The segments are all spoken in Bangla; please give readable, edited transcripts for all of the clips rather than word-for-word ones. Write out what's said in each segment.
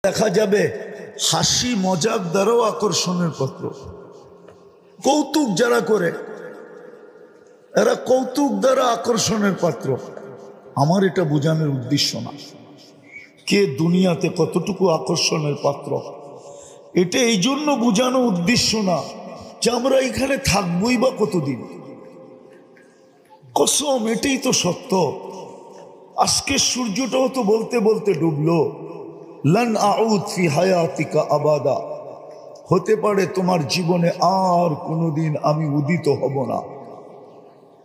দেখা যাবে হাসি মজাক দ্বারাও আকর্ষণের পাত্র। কৌতুক যারা করে এরা কৌতুক দ্বারা আকর্ষণের পাত্র। আমার এটা বোঝানোর উদ্দেশ্য না কে দুনিয়াতে কতটুকু আকর্ষণের পাত্র, এটা এই জন্য বোঝানো উদ্দেশ্য না যে আমরা এখানে থাকবই বা কতদিন। কসম, এটাই তো সত্য। আজকে সূর্যটাও তো বলতে বলতে ডুবলো। লান আউদ ফি হায়াতিকা আবাদা, হতে পারে তোমার জীবনে আর কোনোদিন আমি উদিত হব না।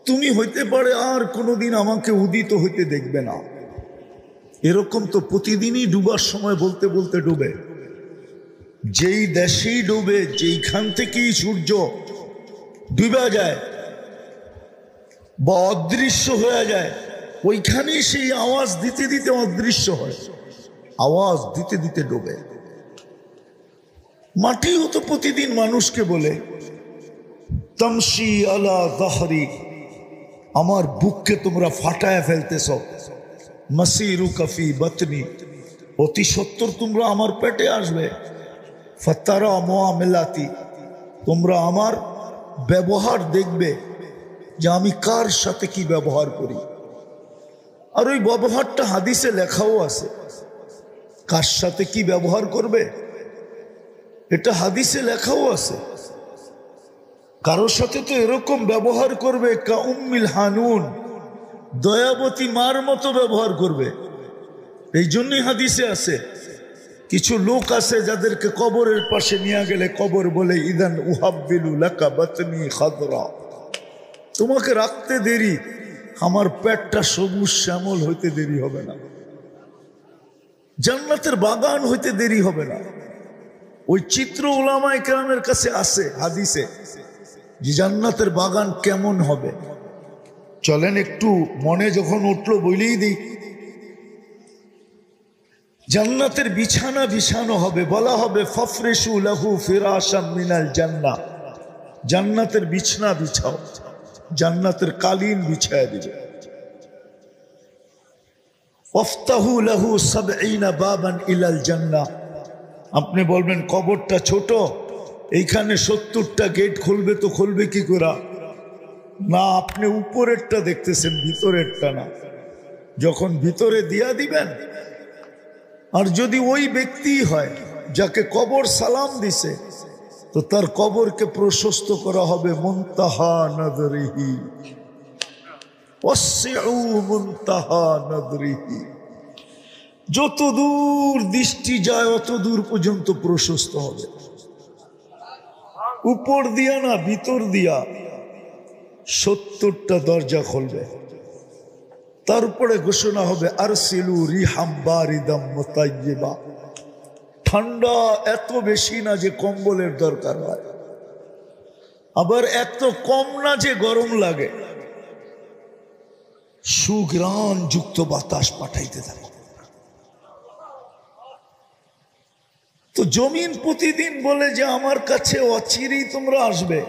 তুমি হইতে পারে আর কোনোদিন আমাকে উদিত হইতে দেখবে না। এরকম তো প্রতিদিনই ডুবার সময় বলতে বলতে ডুবে। যেই দেশেই ডুবে, যেইখান থেকেই সূর্য ডুবে যায় বা অদৃশ্য হয়ে যায়, ওইখানেই সেই আওয়াজ দিতে দিতে অদৃশ্য হয়, আওয়াজ দিতে দিতে ডুবে। মাটিও তো প্রতিদিন মানুষকে বলে তামশি আলা যাহরি, আমার বুককে তোমরা ফাটায় ফেলতেছ। মাসিরু কাফি বাতনি, অতি সত্তর তোমরা আমার পেটে আসবে। ফাতারা মুআমিলাতি, তোমরা আমার ব্যবহার দেখবে যে আমি কার সাথে কি ব্যবহার করি। আর ওই ব্যবহারটা হাদিসে লেখাও আছে, কার সাথে কি ব্যবহার করবে এটা হাদিসে লেখাও আছে। কারোর সাথে তো এরকম ব্যবহার করবে কা উম্মিল হানুন, দয়াবতী মার মতো ব্যবহার করবে। এই জন্যই হাদিসে আছে কিছু লোক আছে যাদেরকে কবরের পাশে নিয়ে গেলে কবর বলে ইদান উহাব্বিলু লাকা বাতনি খাদরা, তোমাকে রাখতে দেরি, আমার পেটটা সবুজ শ্যামল হইতে দেরি হবে না, জান্নাতের বাগান হইতে দেরি হবে না। ওই চিত্র উলামায়ে কেরামের কাছে আছে হাদিসে যে জান্নাতের বাগান কেমন হবে। চলেন একটু মনে যখন উঠলো বলেই দিই। জান্নাতের বিছানা বিছানো হবে, বলা হবে ফাফরিশু লাহু ফিরাশাম মিনাল জান্নাহ, জান্নাতের বিছানা বিছাও, জান্নাতের কালীন বিছায়া দিবে। ওয়াফতাহু লাহু ৭০ বাবান ইলাল জান্নাহ, আপনি বলবেন কবরটা ছোট, এইখানে ৭০টা গেট খুলবে, তো খুলবে কি করে? না, আপনি উপরেরটা দেখতেছেন, ভিতরেরটা না। যখন ভিতরে দিয়া দিবেন, আর যদি ওই ব্যক্তি হয় যাকে কবর সালাম দিছে, তো তার কবরকে প্রশস্ত করা হবে মুনতাহা নদরিহি, ওয়াসিউ মুনতাহা নদরিহি, যত দূর দৃষ্টি যায় অত দূর পর্যন্ত প্রশস্ত হবে। উপর দিয়া না, ভিতর দিয়া ৭০টা দরজা খুলবে। তারপরে ঘোষণা হবে আরসিলু রিহাম বারিদাম মুতাইয়্যিবা, ঠান্ডা এত বেশি না যে কম্বলের দরকার হয়, আবার এত কম না যে গরম লাগে, সুঘ্রাণ যুক্ত বাতাস পাঠাইতে থাকে। তো জমিন প্রতিদিন বলে যে আমার কাছে অচিরেই তোমরা আসবে।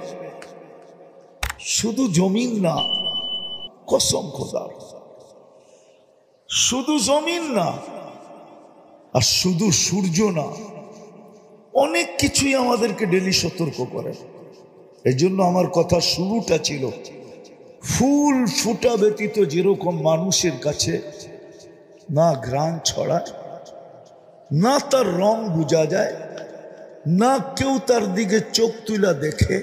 শুধু জমিন না, কসম খোদার, শুধু জমিন না আর শুধু সূর্য না, অনেক কিছুই আমাদেরকে ডেলি সতর্ক করে। এই জন্য আমার কথা শুরুটা ছিল ফুল ফুটা ব্যতীত যেরকম মানুষের কাছে না ঘ্রাণ ছড়ায়, না তার রং বোঝা যায়, না কেউ তার দিকে চোখ তুলা দেখে,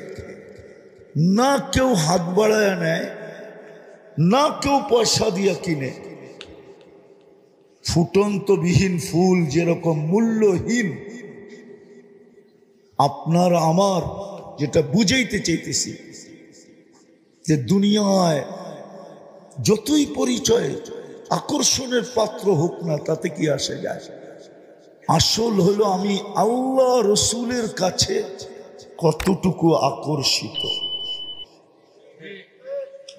না কেউ হাত বাড়ায় নেয়, না কেউ পয়সা দিয়া কিনে। ফুটন্তবিহীন ফুল যেরকম মূল্যহীন, আপনার আমার যেটা বুঝাইতে চাইতেছি যে দুনিয়ায় যতই পরিচয় আকর্ষণের পাত্র হোক না, তাতে কি আসে যায়? আসল হলো আমি আল্লাহ রসুলের কাছে কতটুকু আকর্ষিত,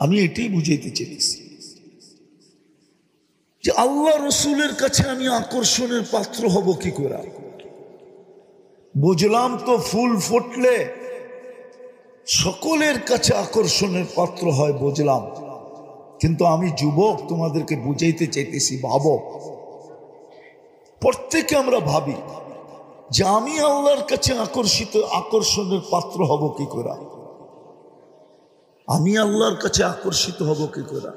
আমি এটাই বুঝাইতে চেয়েছি যে আল্লাহ রসুলের কাছে আমি আকর্ষণের পাত্র হব কি করে। বুঝলাম তো ফুল ফুটলে সকলের কাছে আকর্ষণের পাত্র হয়, বুঝলাম, কিন্তু আমি যুবক, তোমাদেরকে বুঝাইতে চাইতেছি, ভাবো প্রত্যেকে আমরা ভাবি যে আমি আল্লাহর কাছে আকর্ষণের পাত্র হব কি করে, আমি আল্লাহর কাছে আকর্ষিত হব কি করে,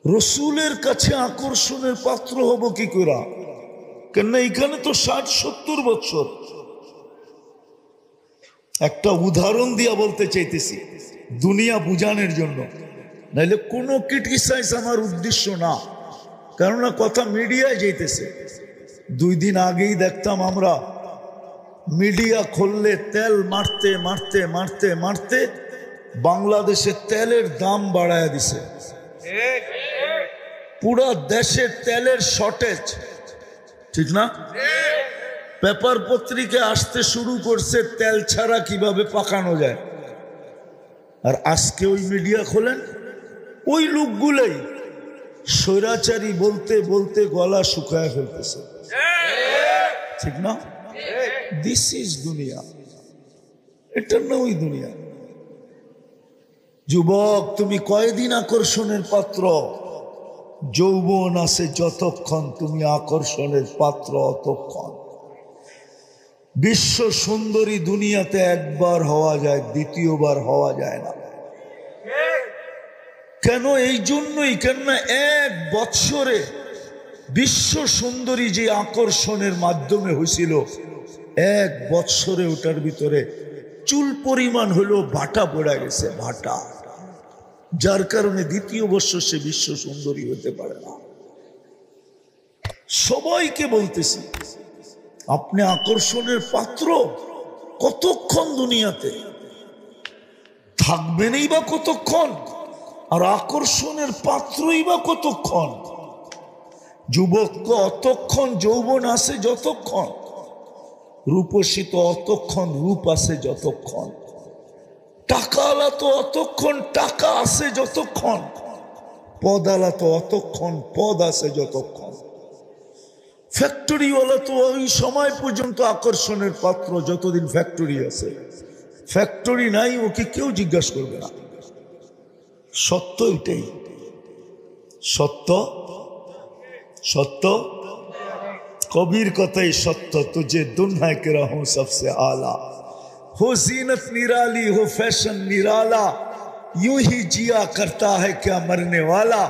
রসুলের কাছে আকর্ষণের পাত্র হব কি করে। কেননা এখানে তো 60-70 বছর। একটা উদাহরণ দিয়া বলতে চাইতেছি দুনিয়া বুঝানোর জন্য, নাইলে কোনো ক্রিটিসাইজ আমার উদ্দেশ্য না, কেননা কথা মিডিয়ায় যাইতেছে। 2 দিন আগেই দেখতাম আমরা, মিডিয়া খুললে তেল মারতে মারতে মারতে মারতে বাংলাদেশে তেলের দাম বাড়ায় দিছে। পুরা দেশে তেলের শর্টেজ, ঠিক না? পেপার পত্রিকায় আসতে শুরু করছে তেল ছাড়া কিভাবে পাকানো যায়। আর আজকে ওই মিডিয়া খোলেন, ওই লোকগুলোই স্বৈরাচারী বলতে বলতে গলা শুকায় ফেলতেছে, ঠিক না? দিস ইজ দুনিয়া, এটা না ওই দুনিয়া। যুবক, তুমি কয়দিন আকর্ষণের পাত্র? যৌবন আছে যতক্ষণ তুমি আকর্ষণের পাত্র অতক্ষণ। বিশ্ব সুন্দরী দুনিয়াতে একবার হওয়া যায়, দ্বিতীয়বার হওয়া যায় না। কেন? এই জন্যই, কেননা 1 বৎসরে বিশ্ব সুন্দরী যে আকর্ষণের মাধ্যমে হয়েছিল, 1 বৎসরে ওটার ভিতরে চুল পরিমাণ হলো ভাটা পড়ে গেছে, ভাটা, যার কারণে দ্বিতীয় বৎসর সে বিশ্ব সুন্দরী হতে পারে না। সবাইকে বলতেছি, আপনি আকর্ষণের পাত্র কতক্ষণ দুনিয়াতে থাকবেনই বা কতক্ষণ, আর আকর্ষণের পাত্রই বা কতক্ষণ? যুবক অতক্ষণ যৌবন আছে যতক্ষণ, রূপসী তো অতক্ষণ রূপ আছে যতক্ষণ, টাকাওয়ালা তো অতক্ষণ টাকা আছে যতক্ষণ, পদালা তো অতক্ষণ পদ আছে যতক্ষণ, ফ্যাক্টরিওয়ালা তো ওই সময় পর্যন্ত আকর্ষণের পাত্র যতদিন ফ্যাক্টরি আছে। ফ্যাক্টরি নাই, ওকে কেউ জিজ্ঞাসা করবে না। সত্য এটাই, সত্য সত্য, কবির কথাই সত্য। তুঝে দুনিয়া কে রাহু সবসে আলা, हो जीनत निराली हो फैशन निराला, यूं ही जिया करता है क्या मरने वाला,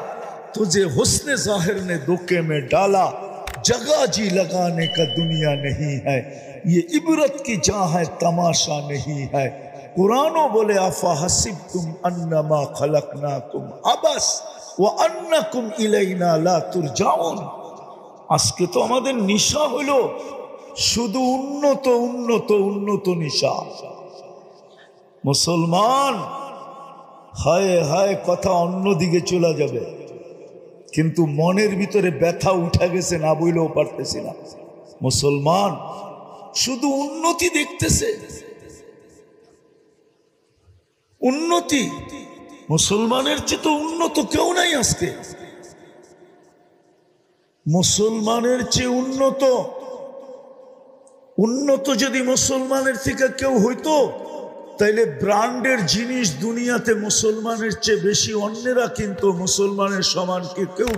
तुझे हुस्न जाहिर ने धोखे में डाला, जगह जी लगाने का दुनिया नहीं है, ये इबरत की जहाँ है तमाशा नहीं है। कुरानो बोले अफा हसिब तुम अन्नमा खलकनाकुम अबस व अन्नकुम इलैना ला तुरजाउन। আজকে তো আমাদের নিশা হলো শুধু উন্নত উন্নত উন্নত নিশা। মুসলমান, হায় হায়, কথা অন্যদিকে চলে যাবে, কিন্তু মনের ভিতরে ব্যথা উঠে গেছে, না বইলেও পারতেছি না। মুসলমান শুধু উন্নতি দেখতেছে, উন্নতি। মুসলমানের চেয়ে তো উন্নত কেউ নাই আজকে। মুসলমানের চেয়ে উন্নত যদি মুসলমানের থেকে কেউ হইতো, তাইলে ব্র্যান্ডের জিনিস দুনিয়াতে মুসলমানের চেয়ে বেশি অন্যেরা কিন্তু মুসলমানের সমান কেউ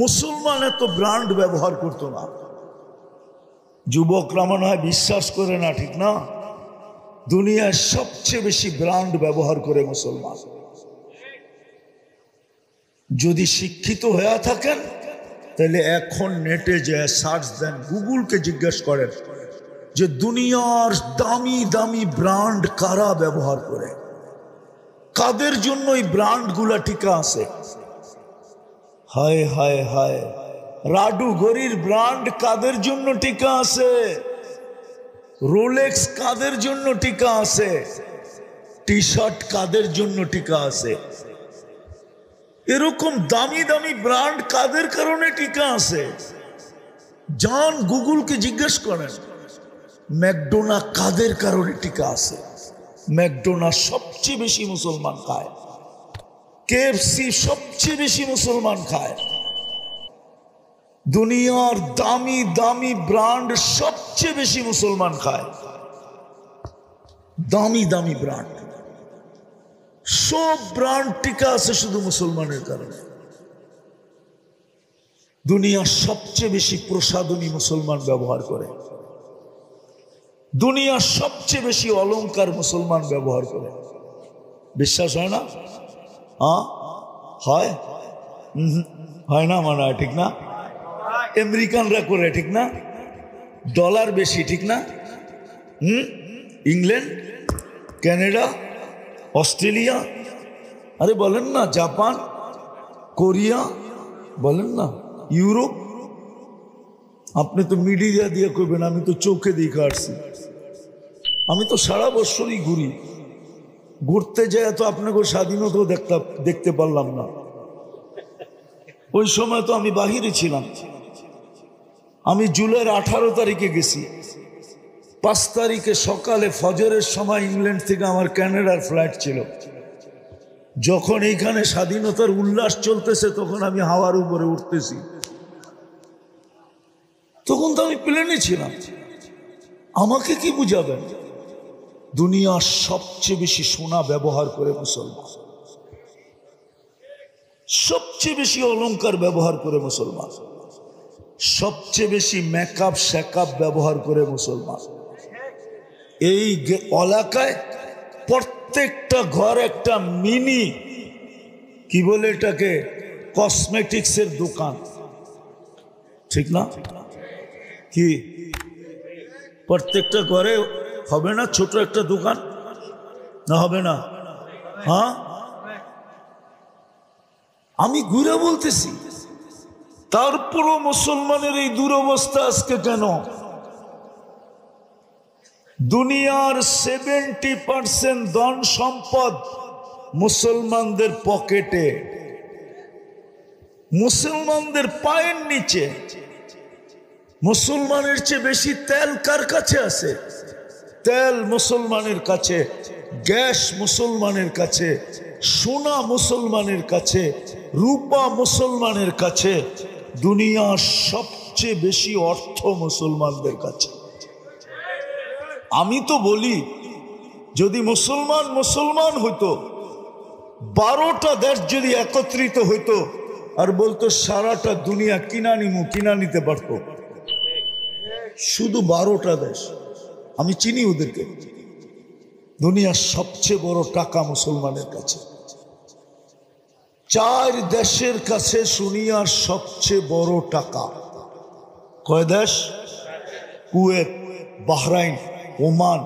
মুসলমান এত ব্র্যান্ড ব্যবহার করতো না। যুবকরা মনে হয় বিশ্বাস করে না, ঠিক না? দুনিয়ার সবচেয়ে বেশি ব্র্যান্ড ব্যবহার করে মুসলমান। যদি শিক্ষিত হয়ে থাকেন তাহলে এখন নেটে যে সার্চ দেন, গুগলকে জিজ্ঞেস করেন যে দুনিয়ার দামি দামি ব্র্যান্ড কারা ব্যবহার করে, কাদের জন্য এই ব্র্যান্ডগুলা টিকা আছে। হায় হায় হায়, রাডু গরির ব্র্যান্ড কাদের জন্য টিকা আছে, রোলেক্স কাদের জন্য টিকা আছে, টি শার্ট কাদের জন্য টিকা আছে, এরকম দামি দামি ব্র্যান্ড কাদের কারণে টিকা আছে। যান গুগলকে জিজ্ঞেস করেন ম্যাকডোনা কাদের কারণে টিকা আছে। ম্যাকডোনা সবচেয়ে বেশি মুসলমান খায়, কেএফসি সবচেয়ে বেশি মুসলমান খায়, দুনিয়ার দামি দামি ব্র্যান্ড সবচেয়ে বেশি মুসলমান খায়। দামি দামি ব্র্যান্ড, সব ব্র্যান্ড টিকা আছে শুধু মুসলমানের কারণে। দুনিয়ার সবচেয়ে বেশি প্রসাধনী মুসলমান ব্যবহার করে, দুনিয়ার সবচেয়ে বেশি অলংকার মুসলমান ব্যবহার করে। বিশ্বাস হয় না? হয়? হয় না মনে হয়, ঠিক না? আমেরিকানরা করে, ঠিক না? ডলার বেশি, ঠিক না? ইংল্যান্ড, কানাডা, অস্ট্রেলিয়া, আরে বলেন না, জাপান, কোরিয়া, বলেন না, ইউরোপ। আপনি তো মিডিয়া দিয়ে করবেন, আমি তো চোখে দেখে আসছি। আমি তো সারা বছরই ঘুরি, ঘুরতে যায় তো আপনাকে স্বাধীনতাও দেখতে পারলাম না। ওই সময় তো আমি বাহিরে ছিলাম। আমি জুলাইয়ের 18 তারিখে গেছি, 5 তারিখে সকালে ফজরের সময় ইংল্যান্ড থেকে আমার কানাডার ফ্লাইট ছিল। যখন এইখানে স্বাধীনতার উল্লাস চলতেছে তখন আমি হাওয়ার উপরে উঠতেছি, তখন তো আমি প্লেনে ছিলাম। আমাকে কি বুঝাবেন? দুনিয়ার সবচেয়ে বেশি সোনা ব্যবহার করে মুসলমান, সবচেয়ে বেশি অলংকার ব্যবহার করে মুসলমান, সবচেয়ে বেশি মেকআপ শেকআপ ব্যবহার করে মুসলমান। এই এলাকায় প্রত্যেকটা ঘর একটা মিনি, কি বলে এটাকে, কসমেটিক্সের দোকান, ঠিক না? কি প্রত্যেকটা ঘরে হবে না ছোট একটা দোকান? না হবে না? হ্যাঁ, আমি ঘুরে বলতেছি। তারপরও মুসলমানের এই দুরবস্থা আজকে কেন? দুনিয়ার 70% ধন সম্পদ মুসলমানদের পকেটে, মুসলমানদের পায়ের নিচে। মুসলমানের চেয়ে বেশি তেল কার কাছে আছে? তেল মুসলমানের কাছে, গ্যাস মুসলমানের কাছে, সোনা মুসলমানের কাছে, রূপা মুসলমানের কাছে। দুনিয়ার সবচেয়ে বেশি অর্থ মুসলমানদের কাছে। আমি তো বলি, যদি মুসলমান হইতো, 12টা দেশ যদি একত্রিত হইতো আর বলতো সারাটা দুনিয়া কিনা নিতে পারতো, শুধু 12টা দেশ, আমি চিনি ওদেরকে। দুনিয়ার সবচেয়ে বড় টাকা মুসলমানের কাছে। 4 দেশের কাছে দুনিয়ার সবচেয়ে বড় টাকা। কয় দেশ? Kuwait, Bahrain, Oman,